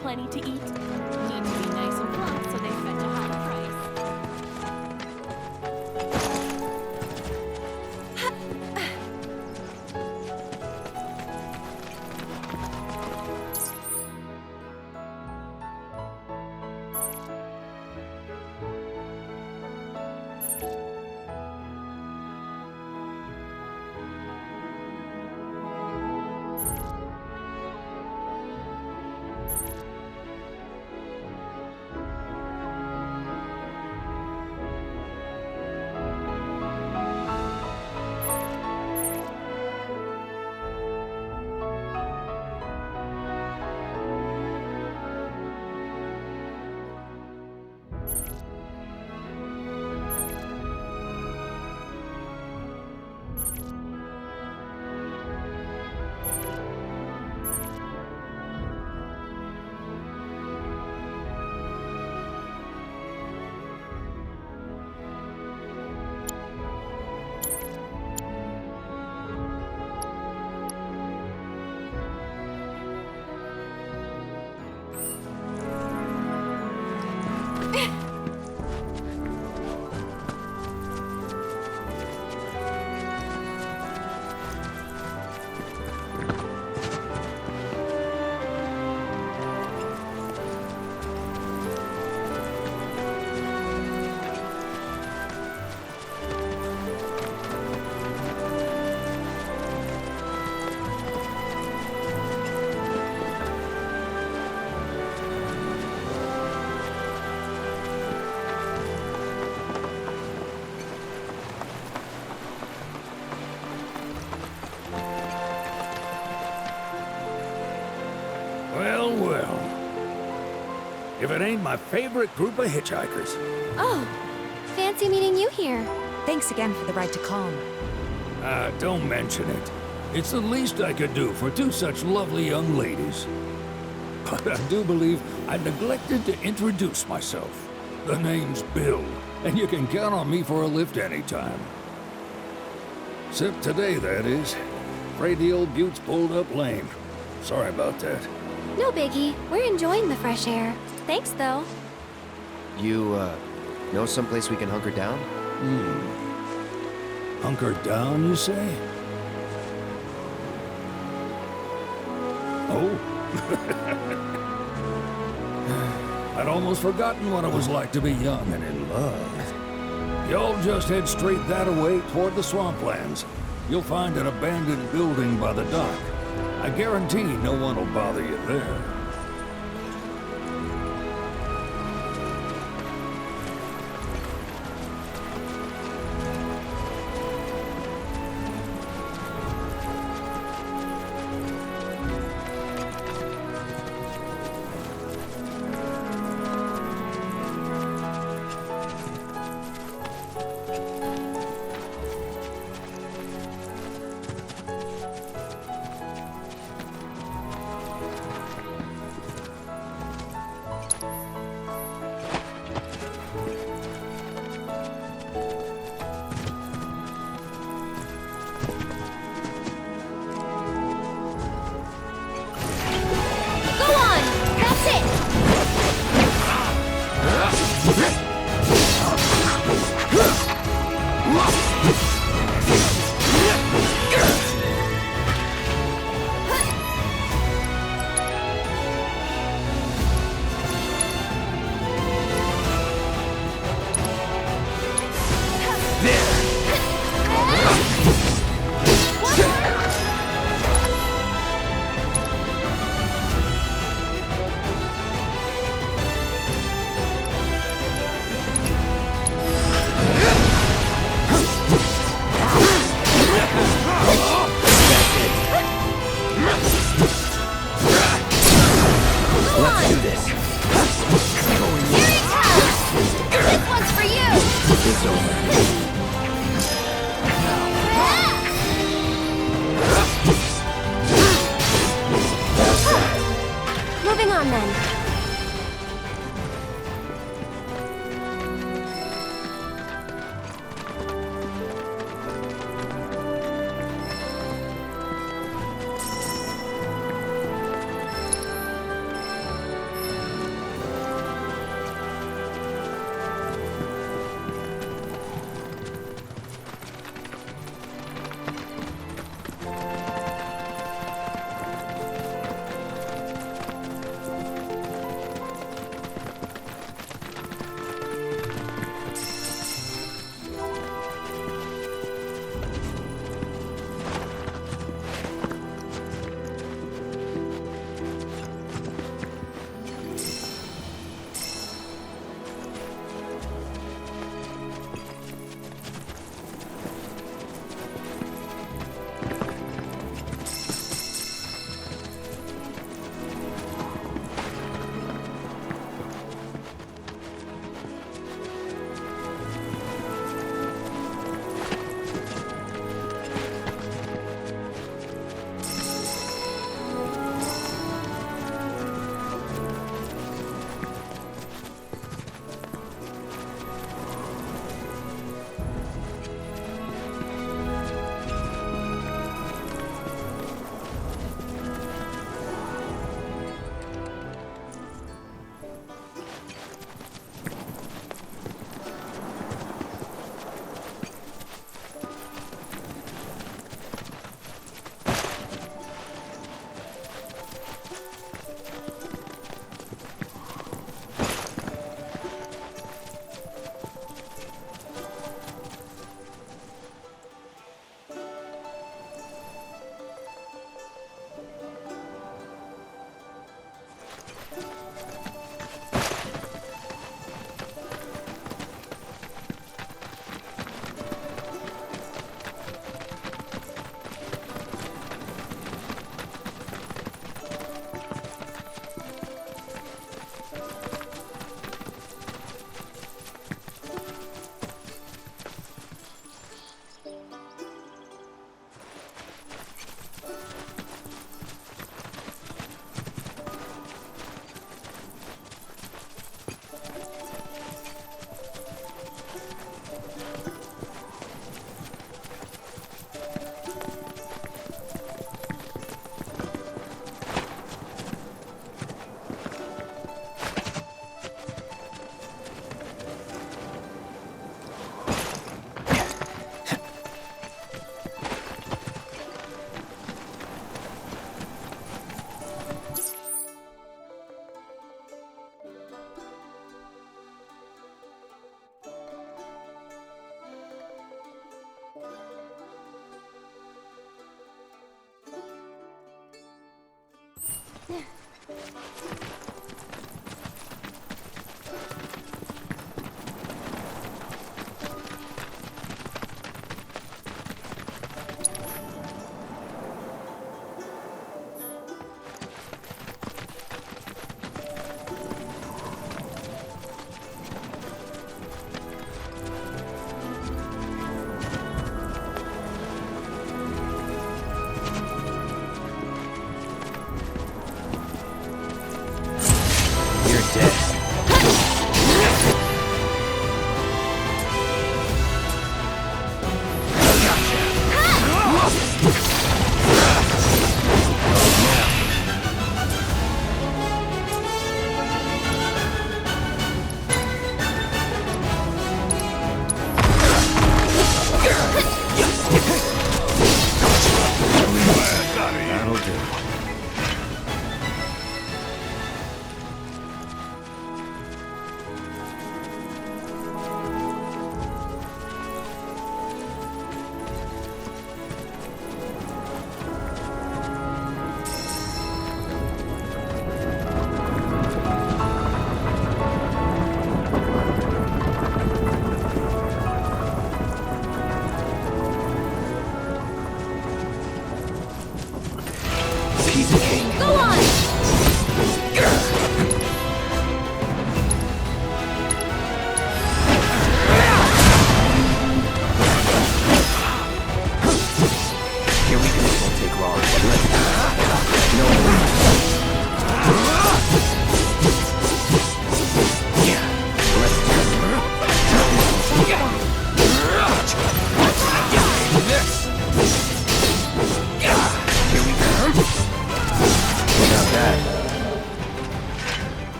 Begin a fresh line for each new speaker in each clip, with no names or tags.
plenty to eat. Need to be nice and plump so they fetch a high price.
Well, well. If it ain't my favorite group of hitchhikers.
Oh, fancy meeting you here.
Thanks again for the ride to Calm.
Don't mention it. It's the least I could do for two such lovely young ladies. But I do believe I neglected to introduce myself. The name's Bill, and you can count on me for a lift anytime. Except today, that is. Afraid the old Butte's pulled up lame. Sorry about that.
No biggie. We're enjoying the fresh air. Thanks, though.
You, know someplace we can hunker down?
Hunker down, you say? Oh? I'd almost forgotten what it was like to be young and in love. Y'all just head straight that away toward the swamplands. You'll find an abandoned building by the dock. I guarantee no one will bother you there.
Moving on then.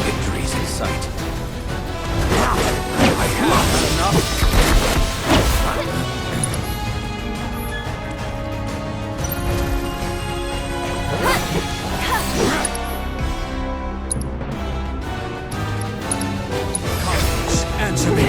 Victory's in sight. I have had enough. Carlos, answer me.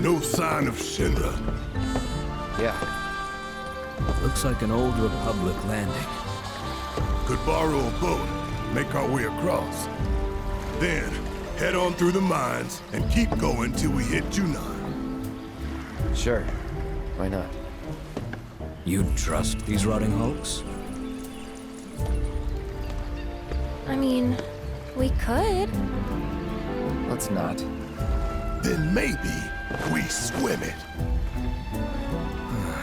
No sign of Shinra.
Yeah.
Looks like an old Republic landing.
Could borrow a boat, make our way across. Then, head on through the mines and keep going till we hit Junon.
Sure. Why not?
You trust these rotting hulks?
I mean, we could.
Let's not.
Then maybe we swim it.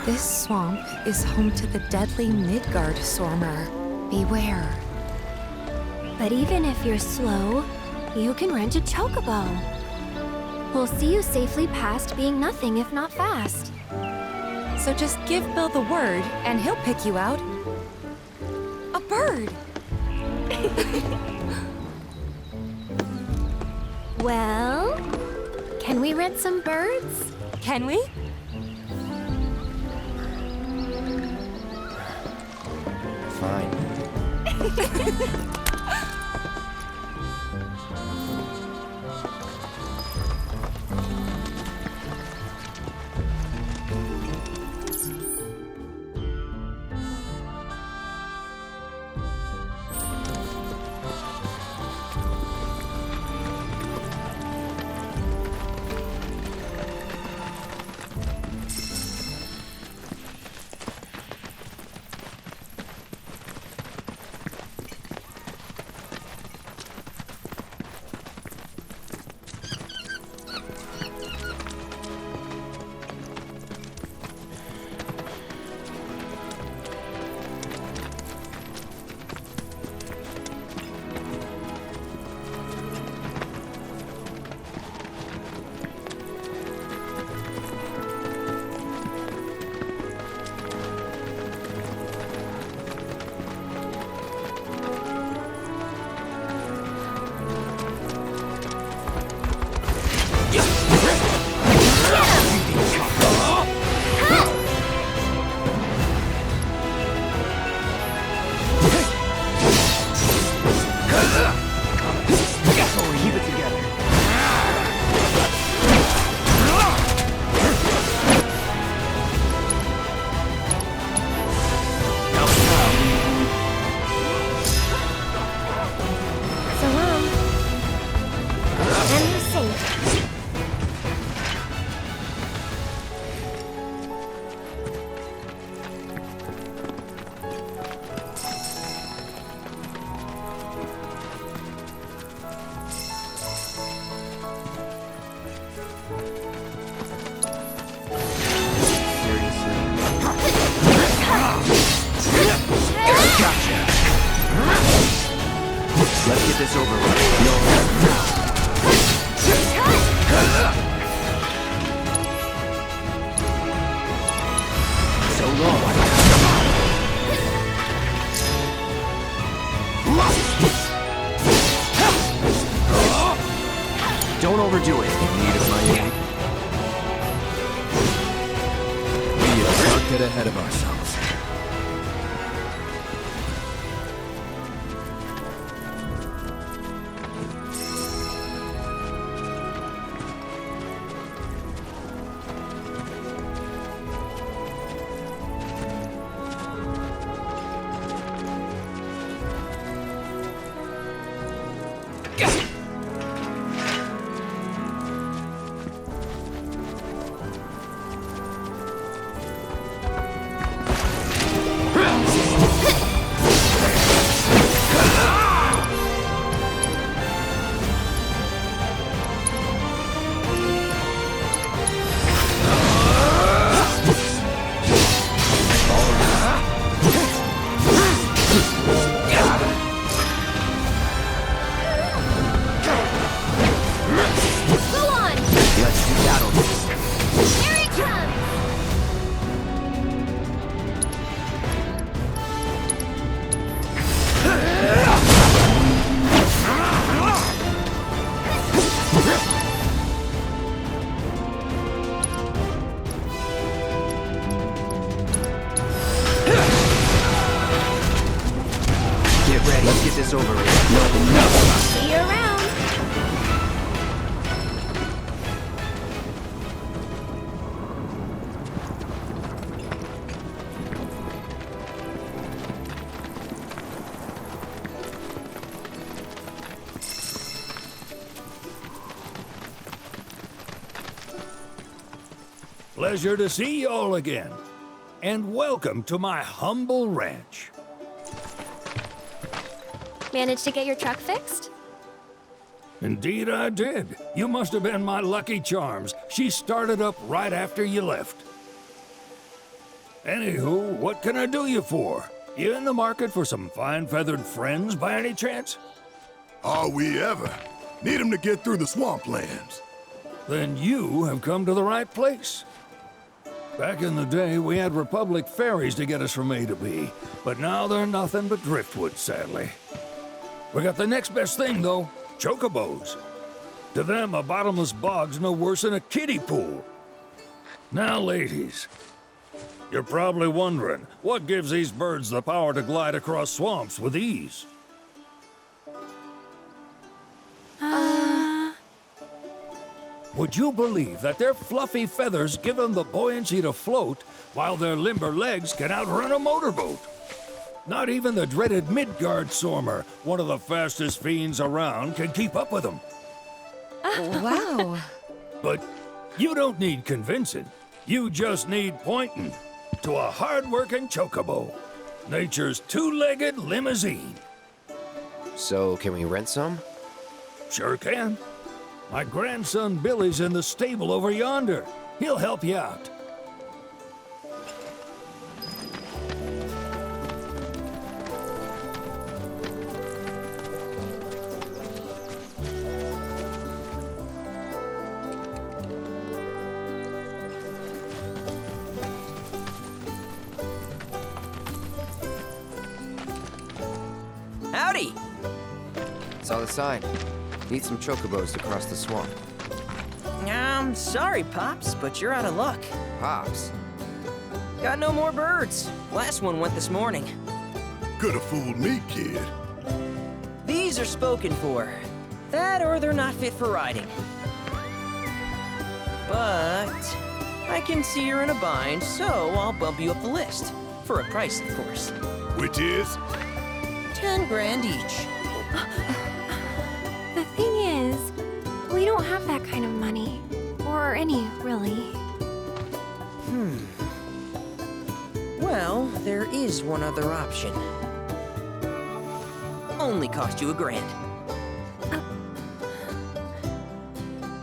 This swamp is home to the deadly Midgard Sormer. Beware.
But even if you're slow, you can rent a chocobo. We'll see you safely past being nothing if not fast.
So just give Bill the word, and he'll pick you out. A bird!
Well, can we rent some birds?
Can we?
Fine. get this over with. No. So long. Don't overdo it. In need of my aid?
We can't get ahead of ourselves.
Let's get this over with.
See you around.
Pleasure to see y'all again. And welcome to my humble ranch.
Managed to get your truck fixed?
Indeed I did. You must have been my lucky charms. She started up right after you left. Anywho, what can I do you for? You in the market for some fine-feathered friends by any chance?
Are we ever? Need 'em to get through the swamplands.
Then you have come to the right place. Back in the day, we had Republic ferries to get us from A to B, but now they're nothing but driftwood, sadly. We got the next best thing, though, chocobos. To them, a bottomless bog's no worse than a kiddie pool. Now, ladies, you're probably wondering, what gives these birds the power to glide across swamps with ease? Would you believe that their fluffy feathers give them the buoyancy to float, while their limber legs can outrun a motorboat? Not even the dreaded Midgard Sormer, one of the fastest fiends around, can keep up with them.
Wow.
But you don't need convincing. You just need pointing to a hard-working chocobo. Nature's two-legged limousine.
So, can we rent some?
Sure can. My grandson Billy's in the stable over yonder. He'll help you out.
Howdy!
Saw the sign. Need some chocobos to cross the swamp.
I'm sorry, Pops, but you're out of luck.
Pops.
Got no more birds. Last one went this morning.
Could've fooled me, kid.
These are spoken for. That or they're not fit for riding. But I can see you're in a bind, so I'll bump you up the list. For a price, of course.
Which is?
10 grand each.
The thing is, we don't have that kind of money. Or any, really.
Well, there is one other option. Only cost you $1,000.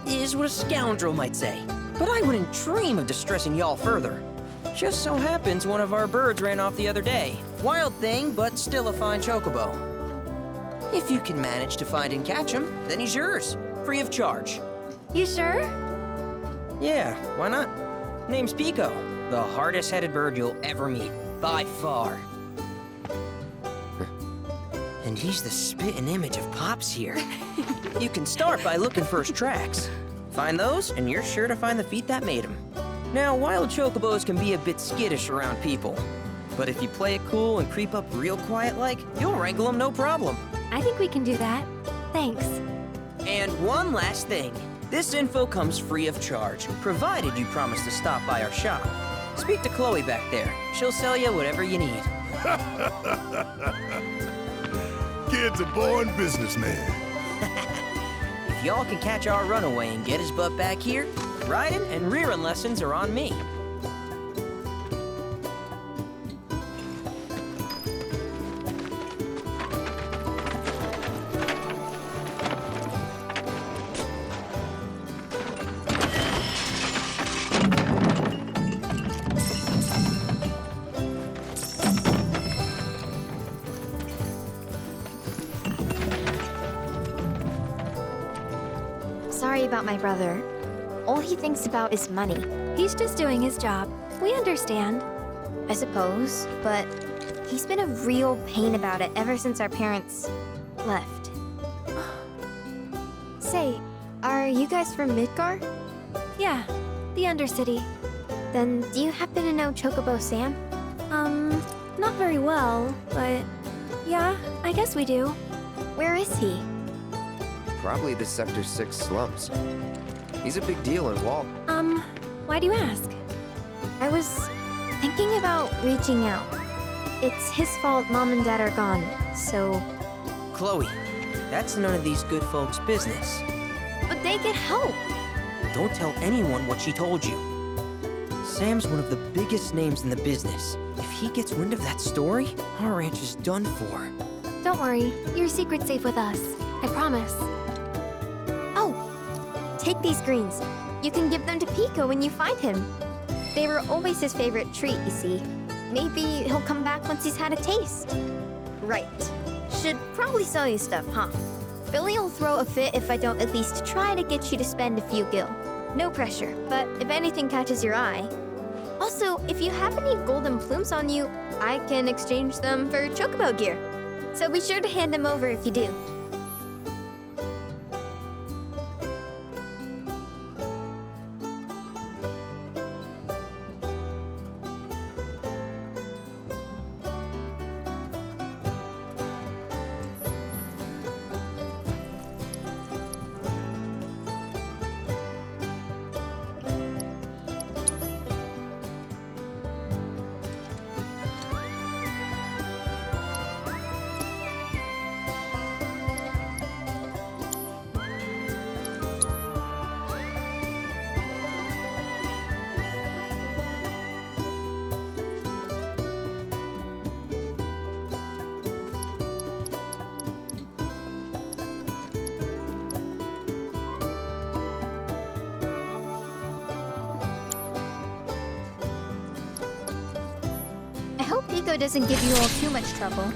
Is what a scoundrel might say. But I wouldn't dream of distressing y'all further. Just so happens one of our birds ran off the other day. Wild thing, but still a fine chocobo. If you can manage to find and catch him, then he's yours, free of charge.
You sure?
Yeah, why not? Name's Pico, the hardest-headed bird you'll ever meet, by far. And he's the spitting image of Pops here. You can start by looking for his tracks. Find those, and you're sure to find the feet that made him. Now, wild chocobos can be a bit skittish around people, but if you play it cool and creep up real quiet-like, you'll wrangle them no problem.
I think we can do that. Thanks.
And one last thing. This info comes free of charge, provided you promise to stop by our shop. Speak to Chloe back there. She'll sell you whatever you need.
Kid's a born businessman.
If y'all can catch our runaway and get his butt back here, riding and rearing lessons are on me.
Sorry about my brother. All he thinks about is money. He's just doing his job. We understand. I suppose, but he's been a real pain about it ever since our parents left. Say, are you guys from Midgar? Yeah, the Undercity. Then do you happen to know Chocobo Sam? Not very well, but yeah, I guess we do. Where is he?
Probably the Sector 6 slums. He's a big deal in Wall.
Why do you ask? I was thinking about reaching out. It's his fault Mom and Dad are gone, so...
Chloe, that's none of these good folks' business.
But they get help.
Don't tell anyone what she told you. Sam's one of the biggest names in the business. If he gets wind of that story, our ranch is done for.
Don't worry, your secret's safe with us. I promise. Oh, take these greens. You can give them to Pico when you find him. They were always his favorite treat, you see. Maybe he'll come back once he's had a taste. Right. Should probably sell you stuff, huh? Billy will throw a fit if I don't at least try to get you to spend a few gil. No pressure, but if anything catches your eye. Also, if you have any golden plumes on you, I can exchange them for chocobo gear. So be sure to hand them over if you do. I hope Pico doesn't give you all too much trouble.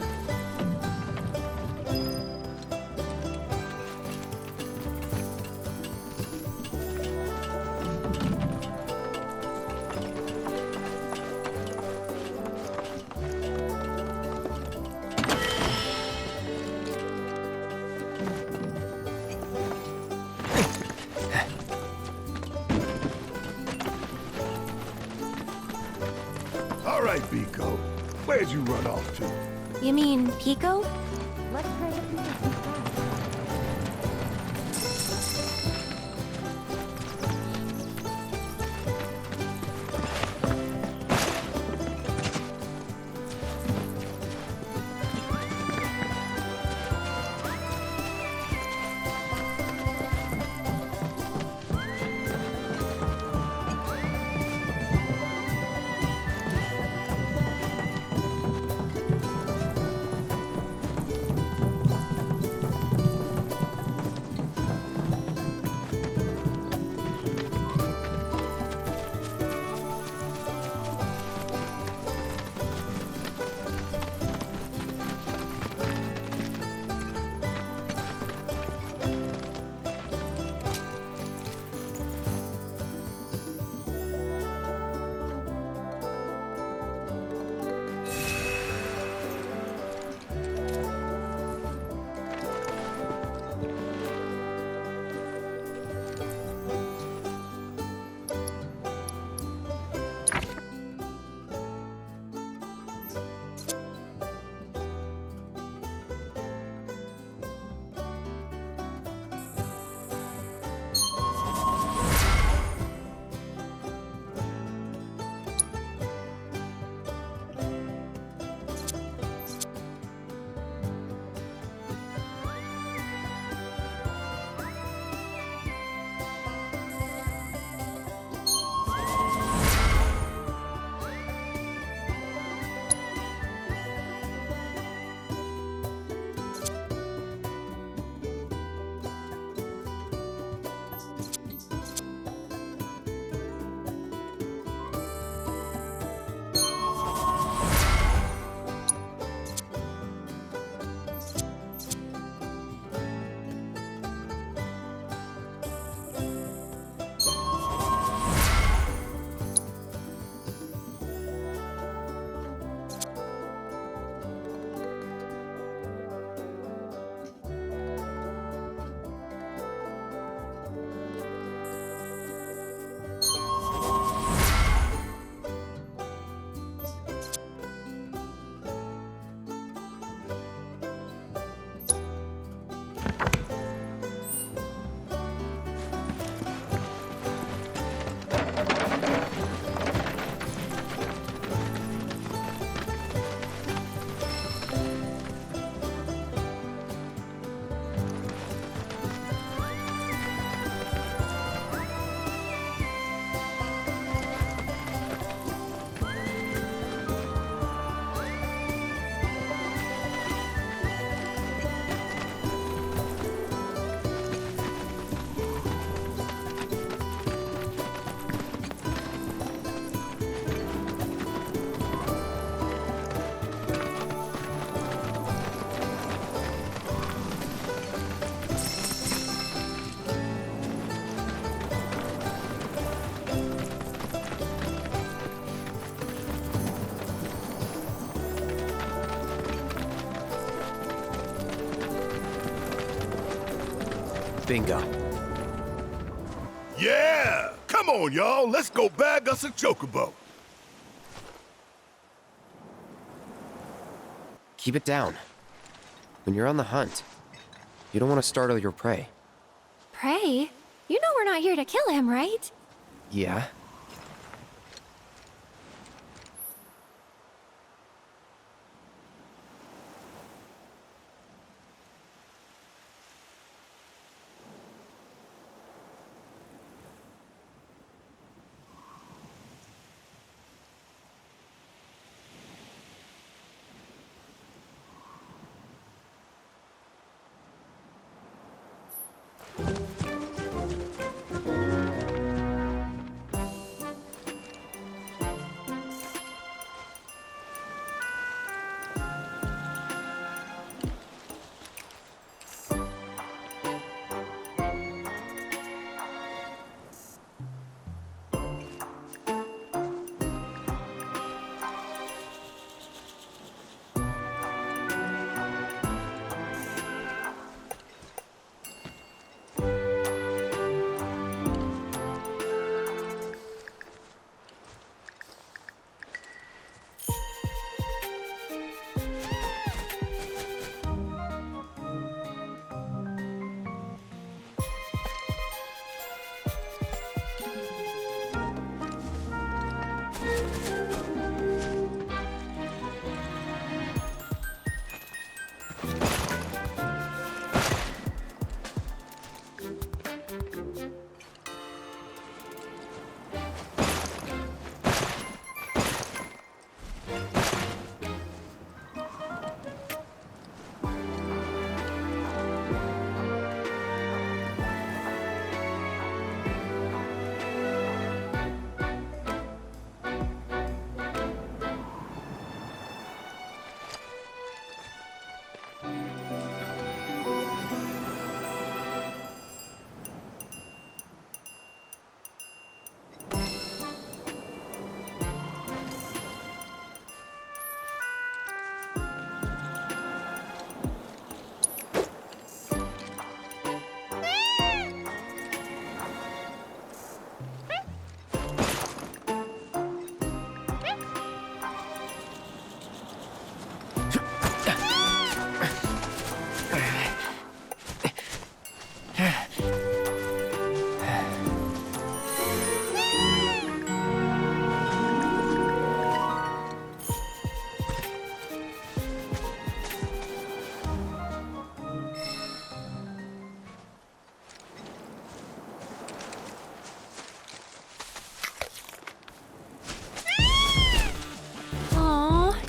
All right, Pico. Where'd you run off to?
You mean Pico?
Bingo.
Yeah! Come on, y'all. Let's go bag us a chocobo.
Keep it down. When you're on the hunt, you don't want to startle your prey.
Prey? You know we're not here to kill him, right?
Yeah?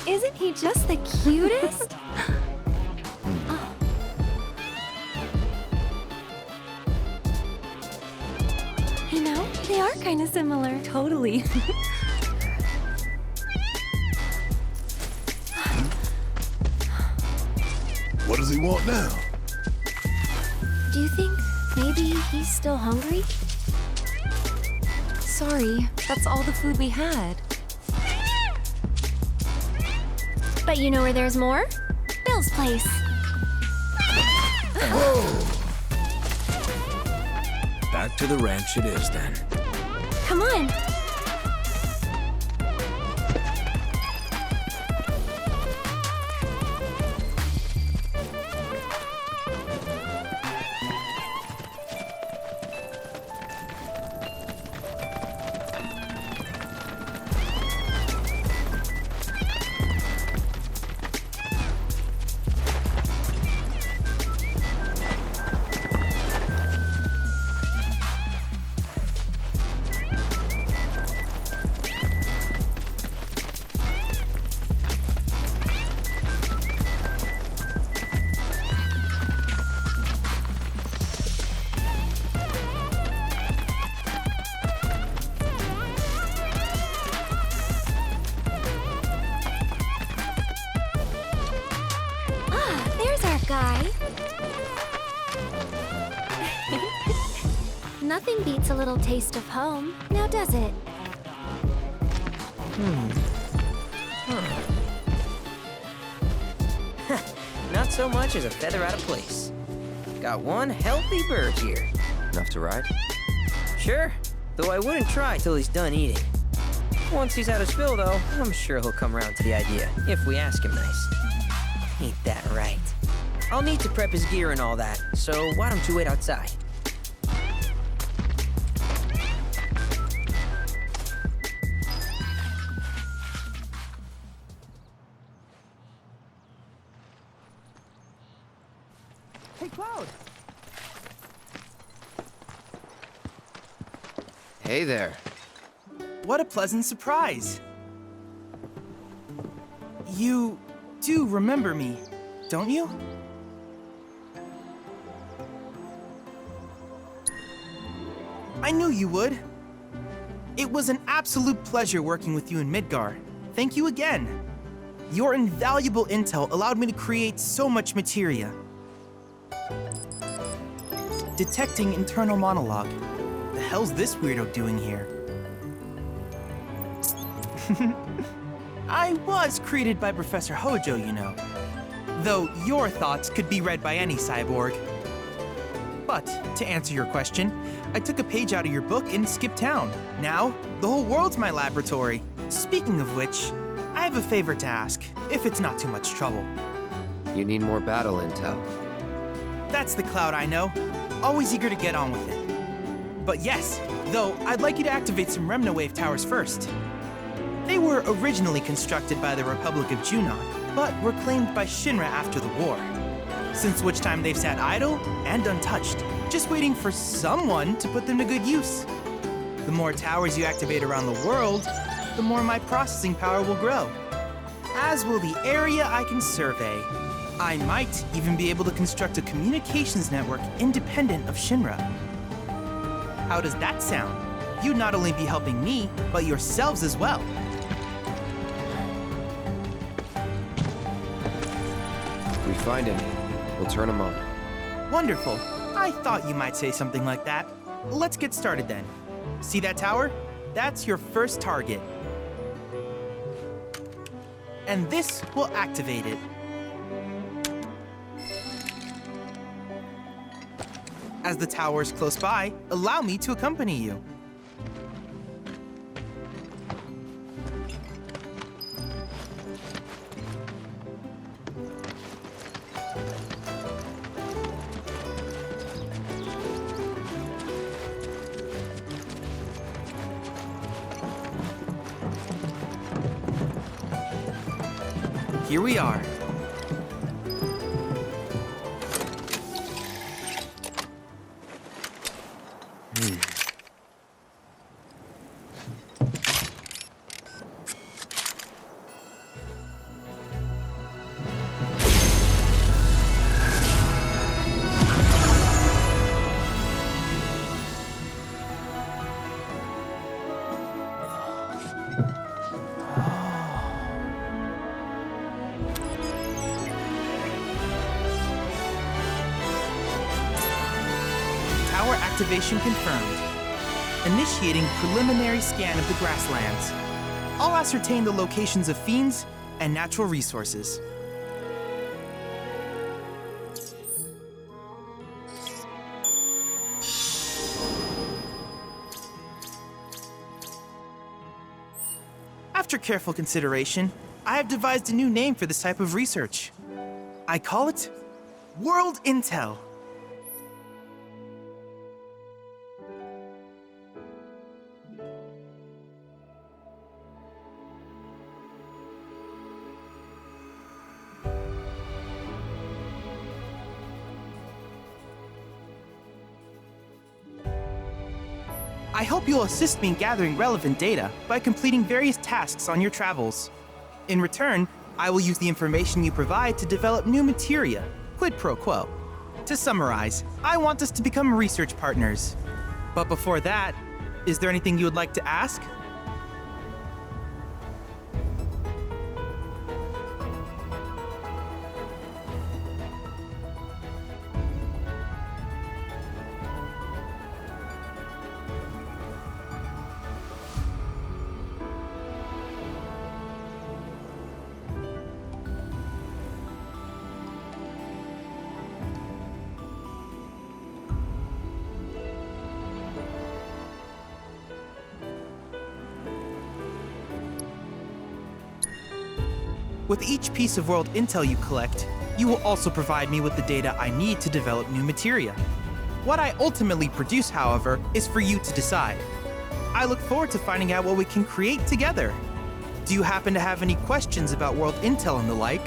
Isn't he just the cutest? Oh. You know, they are kind of similar.
Totally.
What does he want now?
Do you think maybe he's still hungry?
Sorry, that's all the food we had.
But you know where there's more? Bill's place.
Back to the ranch it is then.
Come on. Guy. Nothing beats a little taste of home, now does it?
Not so much as a feather out of place. Got one healthy bird here.
Enough to ride?
Sure, though I wouldn't try till he's done eating. Once he's had his fill, though, I'm sure he'll come around to the idea, if we ask him nice. Ain't that right? I'll need to prep his gear and all that, so why don't you wait outside?
Hey, Cloud!
Hey there.
What a pleasant surprise! You do remember me, don't you? I knew you would. It was an absolute pleasure working with you in Midgar. Thank you again. Your invaluable intel allowed me to create so much materia. Detecting internal monologue. The hell's this weirdo doing here? I was created by Professor Hojo, you know. Though your thoughts could be read by any cyborg. But, to answer your question, I took a page out of your book and skipped town. Now, the whole world's my laboratory. Speaking of which, I have a favor to ask, if it's not too much trouble.
You need more battle intel.
That's the Cloud I know. Always eager to get on with it. But yes, though, I'd like you to activate some Remnawave towers first. They were originally constructed by the Republic of Junon, but were claimed by Shinra after the war. Since which time they've sat idle and untouched, just waiting for someone to put them to good use. The more towers you activate around the world, the more my processing power will grow. As will the area I can survey. I might even be able to construct a communications network independent of Shinra. How does that sound? You'd not only be helping me, but yourselves as well.
If we find any, we'll turn them on.
Wonderful. I thought you might say something like that. Let's get started then. See that tower? That's your first target. And this will activate it. As the tower is close by, allow me to accompany you. Here we are. Tower activation confirmed. Initiating preliminary scan of the grasslands. I'll ascertain the locations of fiends and natural resources. After careful consideration, I have devised a new name for this type of research. I call it World Intel. I hope you'll assist me in gathering relevant data by completing various tasks on your travels. In return, I will use the information you provide to develop new materia, quid pro quo. To summarize, I want us to become research partners. But before that, is there anything you would like to ask? With each piece of world intel you collect, you will also provide me with the data I need to develop new materia. What I ultimately produce, however, is for you to decide. I look forward to finding out what we can create together. Do you happen to have any questions about world intel and the like?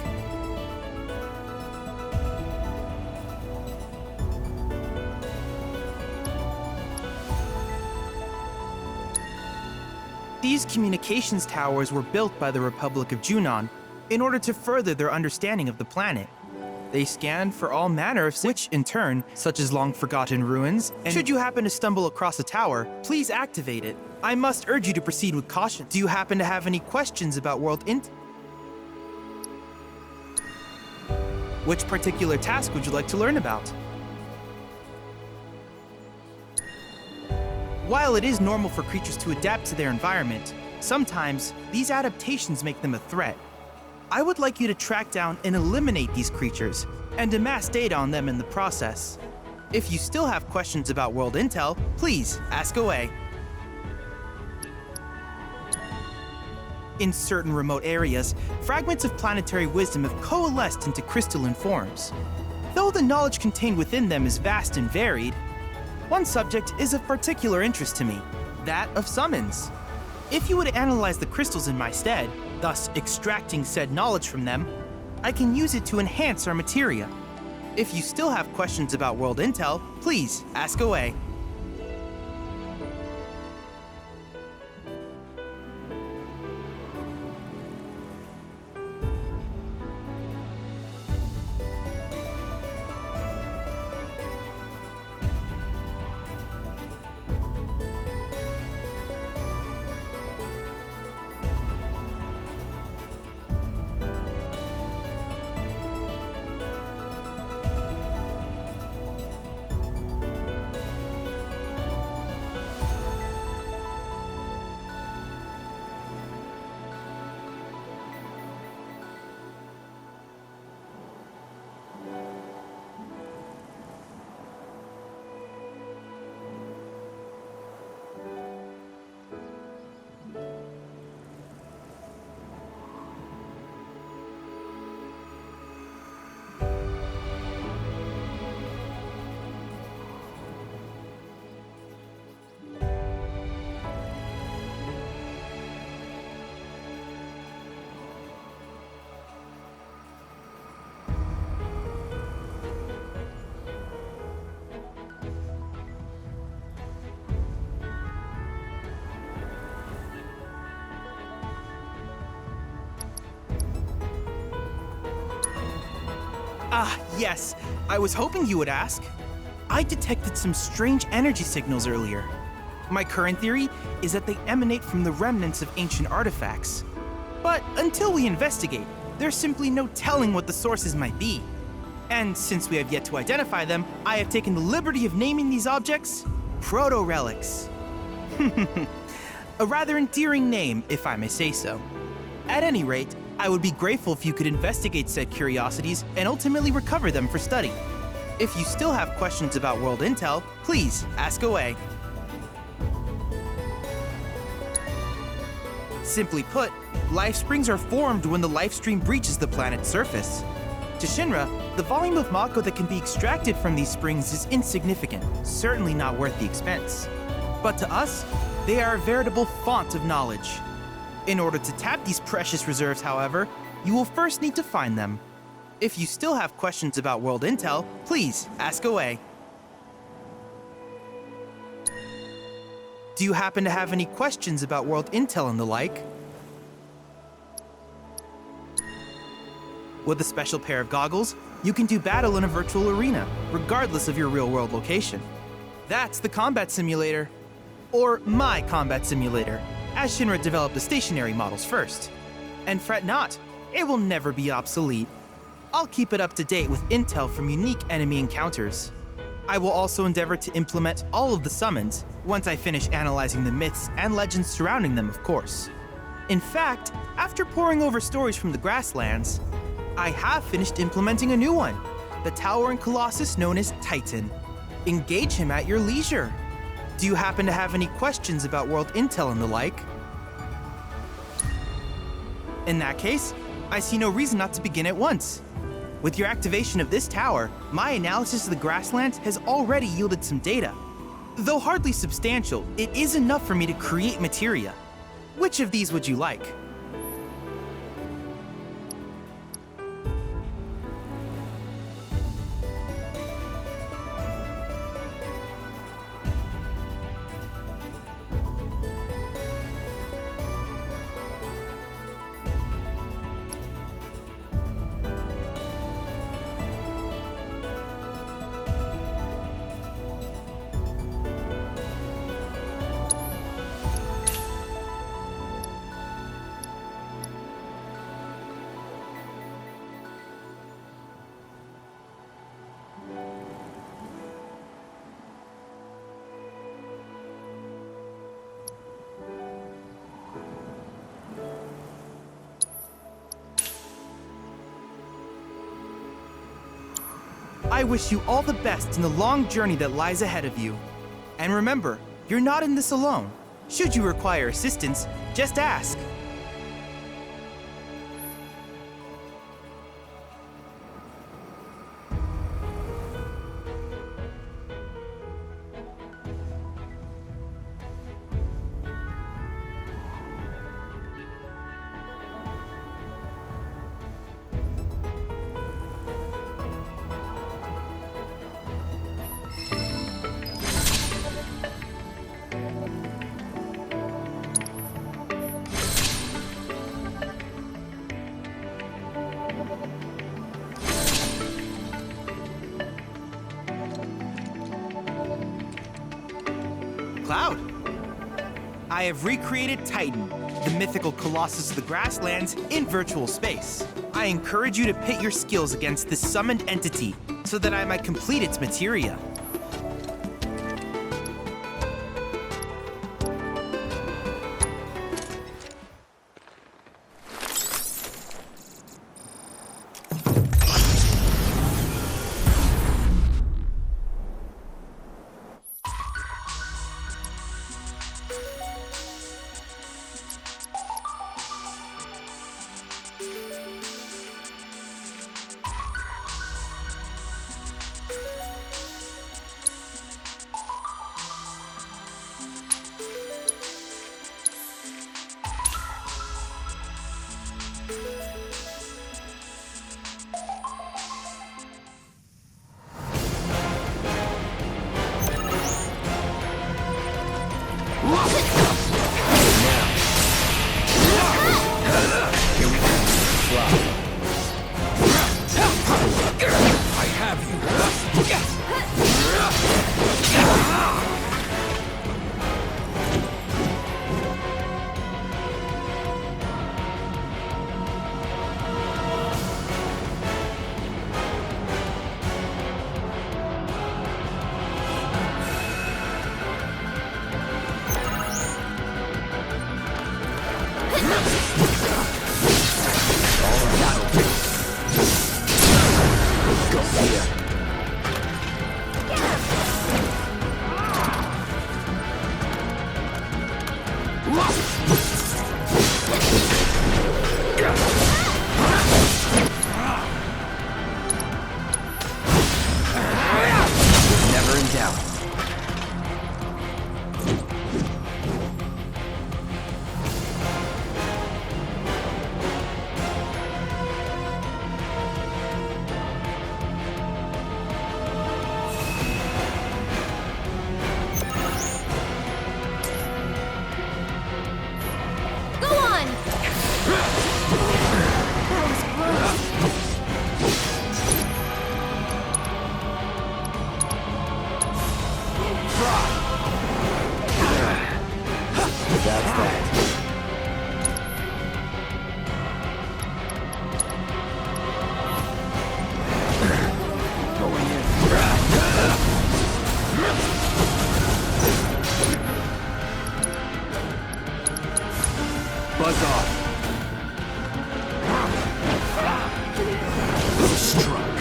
These communications towers were built by the Republic of Junon in order to further their understanding of the planet. They scanned for all manner of which, in turn, such as long-forgotten ruins, and should you happen to stumble across a tower, please activate it. I must urge you to proceed with caution. Do you happen to have any questions about world Which particular task would you like to learn about? While it is normal for creatures to adapt to their environment, sometimes these adaptations make them a threat. I would like you to track down and eliminate these creatures, and amass data on them in the process. If you still have questions about world intel, please ask away. In certain remote areas, fragments of planetary wisdom have coalesced into crystalline forms. Though the knowledge contained within them is vast and varied, one subject is of particular interest to me, that of summons. If you would analyze the crystals in my stead, thus extracting said knowledge from them, I can use it to enhance our materia. If you still have questions about world intel, please ask away. Ah, yes. I was hoping you would ask. I detected some strange energy signals earlier. My current theory is that they emanate from the remnants of ancient artifacts. But until we investigate, there's simply no telling what the sources might be. And since we have yet to identify them, I have taken the liberty of naming these objects proto-relics. A rather endearing name, if I may say so. At any rate, I would be grateful if you could investigate said curiosities and ultimately recover them for study. If you still have questions about world intel, please ask away. Simply put, life springs are formed when the life stream breaches the planet's surface. To Shinra, the volume of Mako that can be extracted from these springs is insignificant, certainly not worth the expense. But to us, they are a veritable font of knowledge. In order to tap these precious reserves, however, you will first need to find them. If you still have questions about world intel, please ask away. Do you happen to have any questions about world intel and the like? With a special pair of goggles, you can do battle in a virtual arena, regardless of your real-world location. That's the combat simulator. Or my combat simulator, as Shinra developed the stationary models first. And fret not, it will never be obsolete. I'll keep it up to date with intel from unique enemy encounters. I will also endeavor to implement all of the summons, once I finish analyzing the myths and legends surrounding them, of course. In fact, after poring over stories from the grasslands, I have finished implementing a new one, the towering colossus known as Titan. Engage him at your leisure. Do you happen to have any questions about world intel and the like? In that case, I see no reason not to begin at once. With your activation of this tower, my analysis of the grasslands has already yielded some data. Though hardly substantial, it is enough for me to create materia. Which of these would you like? I wish you all the best in the long journey that lies ahead of you. And remember, you're not in this alone. Should you require assistance, just ask. Cloud. I have recreated Titan, the mythical colossus of the grasslands, in virtual space. I encourage you to pit your skills against this summoned entity so that I might complete its materia.
Never in doubt.
Buzz off. Struck.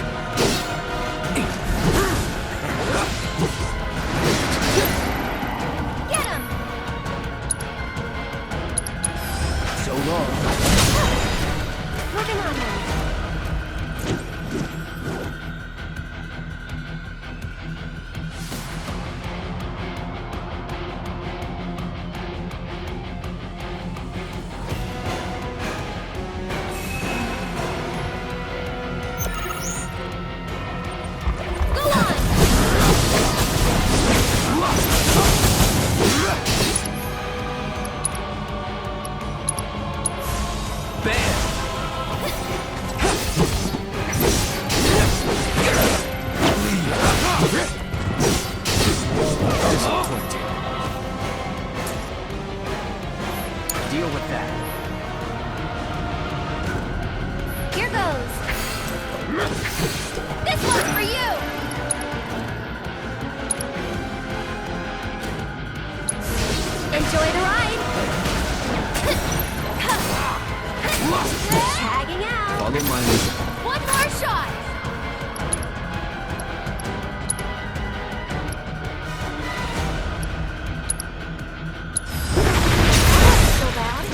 Get him!
So long.
Working on them.
Deal with that.
Here goes. This one's for you. Enjoy the ride. Tagging out.
Follow my lead.
One more shot. So bad.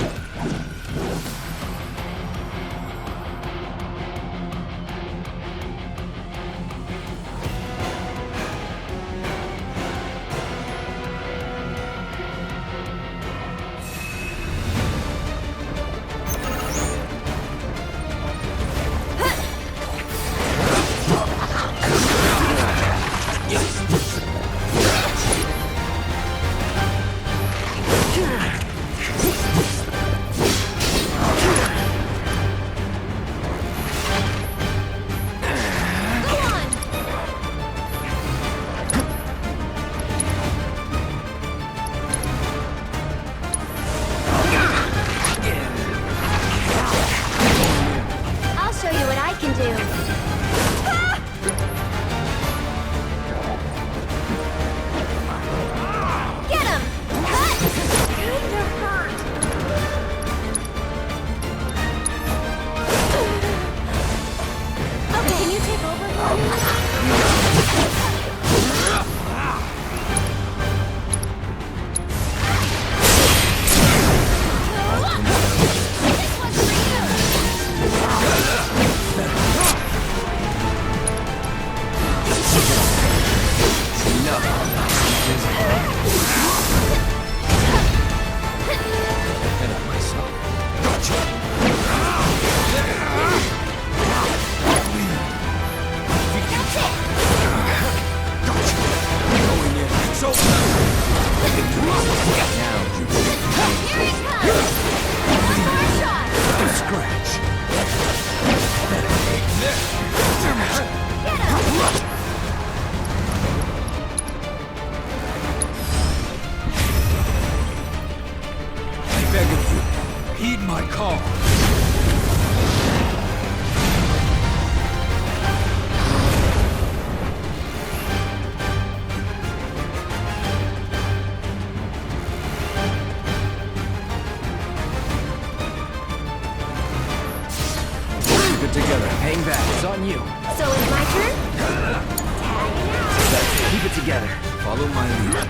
I'll show you what I can do. Get him! Cut! Kinda hurt. Okay, can you take over for me? This one's for you!
Ahead of myself. Going in. So now you
Here he comes! One more shot!
scratch.
Get him!
I beg of you, heed my call. Keep it together. Hang back. It's on you.
So it's my turn? Tagging out.
That's it. Keep it together. Follow my lead.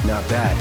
Not bad.